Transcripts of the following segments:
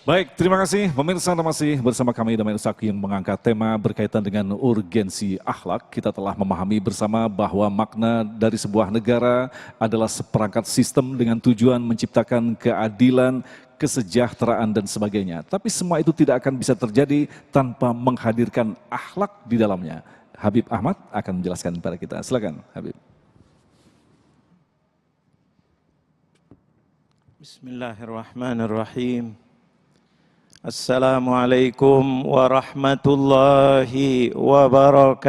Baik, terima kasih pemirsa, masih bersama kami Damai Usaki yang mengangkat tema berkaitan dengan urgensi akhlak. Kita telah memahami bersama bahwa makna dari sebuah negara adalah seperangkat sistem dengan tujuan menciptakan keadilan, kesejahteraan dan sebagainya. Tapi semua itu tidak akan bisa terjadi tanpa menghadirkan akhlak di dalamnya. Habib Ahmad akan menjelaskan kepada kita. Silakan Habib. Bismillahirrahmanirrahim. Assalamualaikum warahmatullahi wabarakatuh.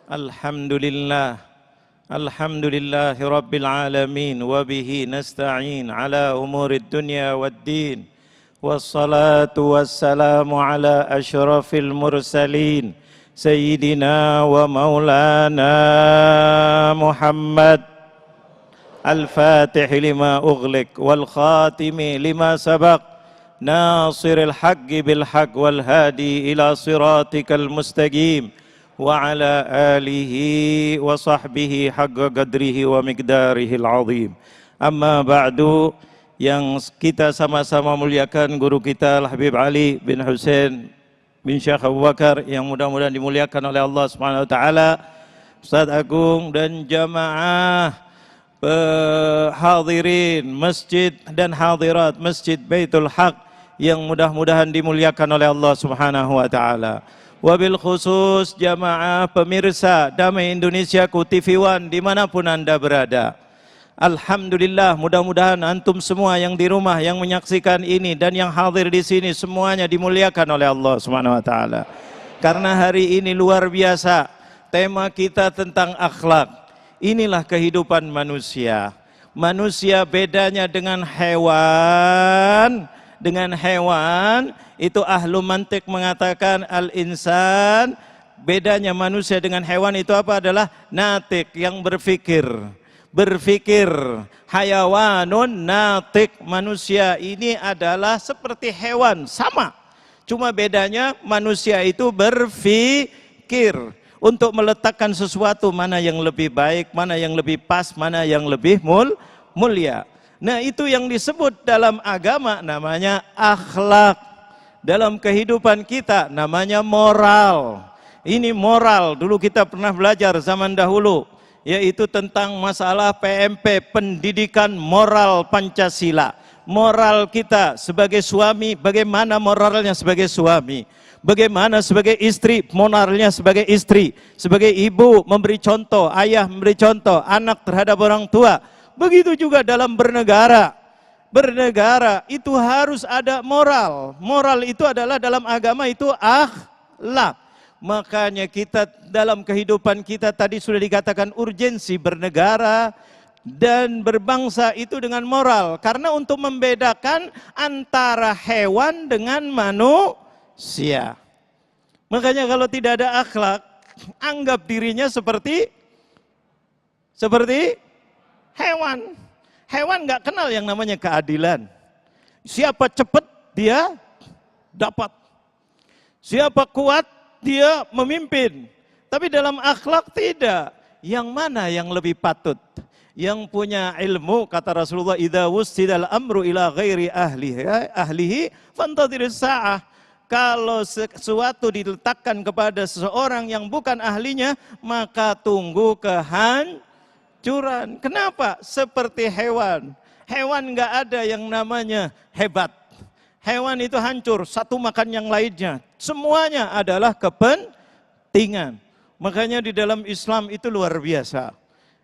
Alhamdulillah. Alhamdulillahi rabbil alamin. Wabihi nasta'in ala umurid dunya waddin. Wassalatu wassalamu ala ashrafil mursalin. Sayyidina wa maulana Muhammad. الفاتح لما أغلق والخاتم لما سبق ناصر الحق بالحق والهادي إلى صراطك المستقيم وعلى آله وصحبه حق قدره ومقداره العظيم. Amma ba'du, yang kita sama-sama muliakan guru kita Habib Ali bin Hussein bin Syekh Abu Bakar yang mudah-mudahan dimuliakan oleh Allah Subhanahu wa taala, Ustaz Agung dan jamaah hadirin masjid dan hadirat Masjid Baitul Haq yang mudah-mudahan dimuliakan oleh Allah Subhanahu wa taala. Wabil khusus jamaah pemirsa Damai Indonesiaku TV One dimanapun Anda berada. Alhamdulillah, mudah-mudahan antum semua yang di rumah yang menyaksikan ini dan yang hadir di sini semuanya dimuliakan oleh Allah Subhanahu wa taala. Karena hari ini luar biasa, tema kita tentang akhlak. Inilah kehidupan manusia. Manusia bedanya dengan hewan. Dengan hewan, itu ahlu mantik mengatakan al-insan, bedanya manusia dengan hewan itu apa? Adalah natik, yang berfikir. Berfikir. Hayawanun natik. Manusia ini adalah seperti hewan, sama. Cuma bedanya manusia itu berfikir. Untuk meletakkan sesuatu mana yang lebih baik, mana yang lebih pas, mana yang lebih mulia. Nah, itu yang disebut dalam agama namanya akhlak. Dalam kehidupan kita namanya moral. Ini moral, dulu kita pernah belajar zaman dahulu, yaitu tentang masalah PMP, pendidikan moral Pancasila. Moral kita sebagai suami, bagaimana moralnya sebagai suami. Bagaimana sebagai istri, moralnya sebagai istri. Sebagai ibu memberi contoh, ayah memberi contoh, anak terhadap orang tua. Begitu juga dalam bernegara. Bernegara itu harus ada moral. Moral itu adalah dalam agama itu akhlak. Makanya kita dalam kehidupan kita tadi sudah dikatakan urgensi bernegara dan berbangsa itu dengan moral. Karena untuk membedakan antara hewan dengan manusia. Makanya kalau tidak ada akhlak, anggap dirinya seperti hewan. Hewan nggak kenal yang namanya keadilan. Siapa cepat dia dapat. Siapa kuat dia memimpin. Tapi dalam akhlak tidak. Yang mana yang lebih patut? Yang punya ilmu, kata Rasulullah, idza wussidal amru ila ghairi ahlihi fantadhiris sa'ah. Kalau sesuatu diletakkan kepada seseorang yang bukan ahlinya, maka tunggu kehancuran. Kenapa? Seperti hewan. Hewan nggak ada yang namanya hebat. Hewan itu hancur, satu makan yang lainnya. Semuanya adalah kepentingan. Makanya di dalam Islam itu luar biasa.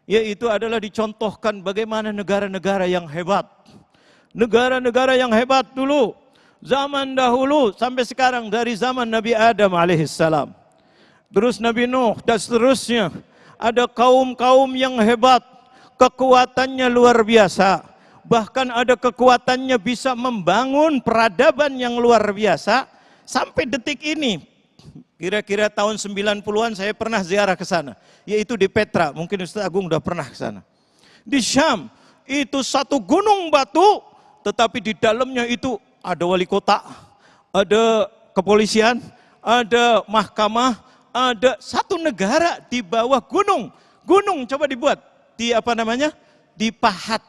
Yaitu adalah dicontohkan bagaimana negara-negara yang hebat. Negara-negara yang hebat dulu. Zaman dahulu sampai sekarang, dari zaman Nabi Adam alaihissalam, terus Nabi Nuh dan seterusnya, ada kaum-kaum yang hebat, kekuatannya luar biasa, bahkan ada kekuatannya bisa membangun peradaban yang luar biasa. Sampai detik ini, kira-kira tahun 90-an saya pernah ziarah ke sana, yaitu di Petra, mungkin Ustaz Agung udah pernah ke sana. Di Syam, itu satu gunung batu, tetapi di dalamnya itu ada wali kota, ada kepolisian, ada mahkamah, ada satu negara di bawah gunung. Gunung coba dibuat. dipahat.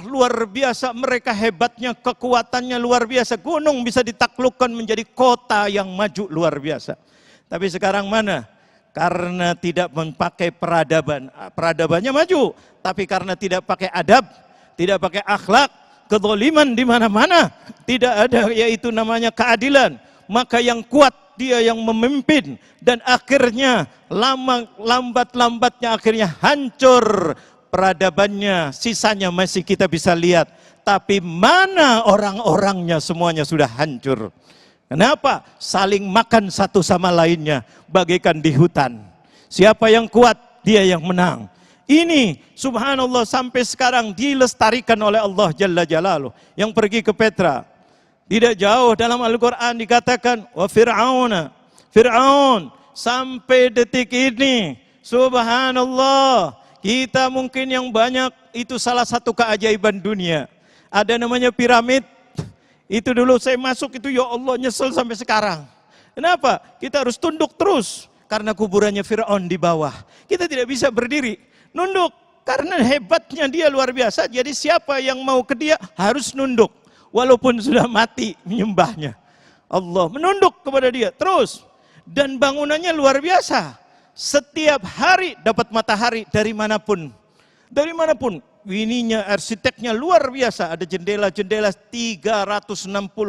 Luar biasa mereka hebatnya, kekuatannya luar biasa. Gunung bisa ditaklukkan menjadi kota yang maju luar biasa. Tapi sekarang mana? Karena tidak memakai peradaban. Peradabannya maju, tapi karena tidak pakai adab, tidak pakai akhlak, kezaliman di mana-mana. Tidak ada yaitu namanya keadilan. Maka yang kuat dia yang memimpin dan akhirnya lambat-lambatnya akhirnya hancur peradabannya, sisanya masih kita bisa lihat. Tapi mana orang-orangnya semuanya sudah hancur. Kenapa? Saling makan satu sama lainnya, bagaikan di hutan. Siapa yang kuat, dia yang menang. Ini subhanallah sampai sekarang dilestarikan oleh Allah Jalla Jalaluh. Yang pergi ke Petra. Tidak jauh dalam Al-Quran dikatakan, wa Fir'aun sampai detik ini, subhanallah. Kita mungkin yang banyak, itu salah satu keajaiban dunia. Ada namanya piramid, itu dulu saya masuk itu ya Allah nyesel sampai sekarang. Kenapa? Kita harus tunduk terus, karena kuburannya Fir'aun di bawah. Kita tidak bisa berdiri, nunduk, karena hebatnya dia luar biasa. Jadi siapa yang mau ke dia harus nunduk, walaupun sudah mati menyembahnya. Allah menunduk kepada dia, terus. Dan bangunannya luar biasa. Setiap hari dapat matahari dari manapun. Dari manapun. Ininya arsiteknya luar biasa. Ada jendela-jendela 360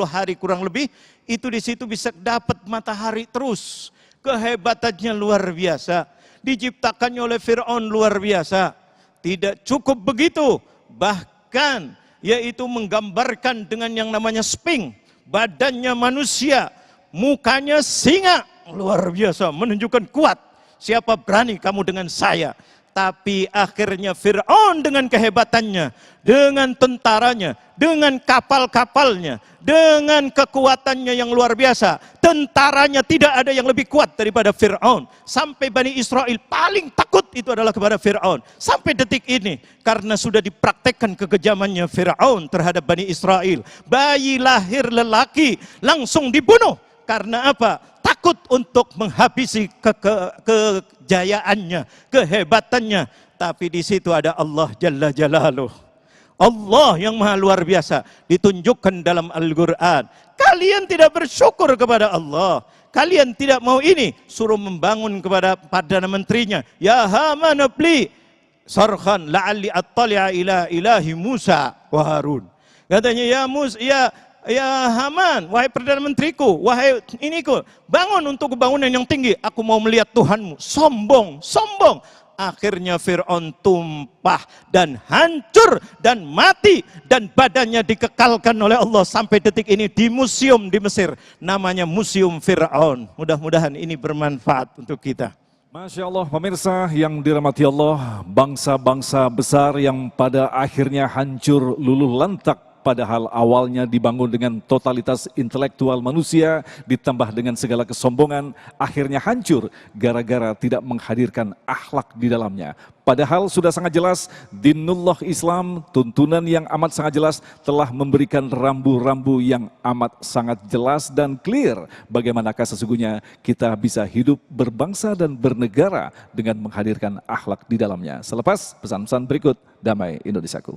hari kurang lebih. Itu di situ bisa dapat matahari terus. Kehebatannya luar biasa. Diciptakannya oleh Fir'aun luar biasa. Tidak cukup begitu. Bahkan yaitu menggambarkan dengan yang namanya Sphinx. Badannya manusia. Mukanya singa. Luar biasa. Menunjukkan kuat. Siapa berani kamu dengan saya? Tapi akhirnya Fir'aun dengan kehebatannya, dengan tentaranya, dengan kapal-kapalnya, dengan kekuatannya yang luar biasa. Tentaranya tidak ada yang lebih kuat daripada Fir'aun. Sampai Bani Israel paling takut itu adalah kepada Fir'aun. Sampai detik ini, karena sudah dipraktekkan kekejamannya Fir'aun terhadap Bani Israel. Bayi lahir lelaki langsung dibunuh. Karena apa? Takut untuk menghabisi kejayaannya, kehebatannya. Tapi di situ ada Allah Jalla Jalaluh. Allah yang maha luar biasa ditunjukkan dalam Al-Quran. Kalian tidak bersyukur kepada Allah. Kalian tidak mau ini, suruh membangun kepada Perdana Menterinya. Ya Haman ibli sarhan la'alli attali'a ila ilahi Musa wa Harun. Katanya ya Haman, wahai Perdana Menteriku, wahai iniku, bangun untuk kebangunan yang tinggi. Aku mau melihat Tuhanmu. Sombong. Akhirnya Fir'aun tumpah dan hancur dan mati. Dan badannya dikekalkan oleh Allah sampai detik ini di museum di Mesir. Namanya Museum Fir'aun. Mudah-mudahan ini bermanfaat untuk kita. Masya Allah, pemirsa yang dirahmati Allah, bangsa-bangsa besar yang pada akhirnya hancur luluh lantak. Padahal awalnya dibangun dengan totalitas intelektual manusia, ditambah dengan segala kesombongan, akhirnya hancur gara-gara tidak menghadirkan akhlak di dalamnya. Padahal sudah sangat jelas, dinullah Islam, tuntunan yang amat sangat jelas, telah memberikan rambu-rambu yang amat sangat jelas dan clear. Bagaimanakah sesungguhnya kita bisa hidup berbangsa dan bernegara dengan menghadirkan akhlak di dalamnya. Selepas pesan-pesan berikut, damai Indonesiaku.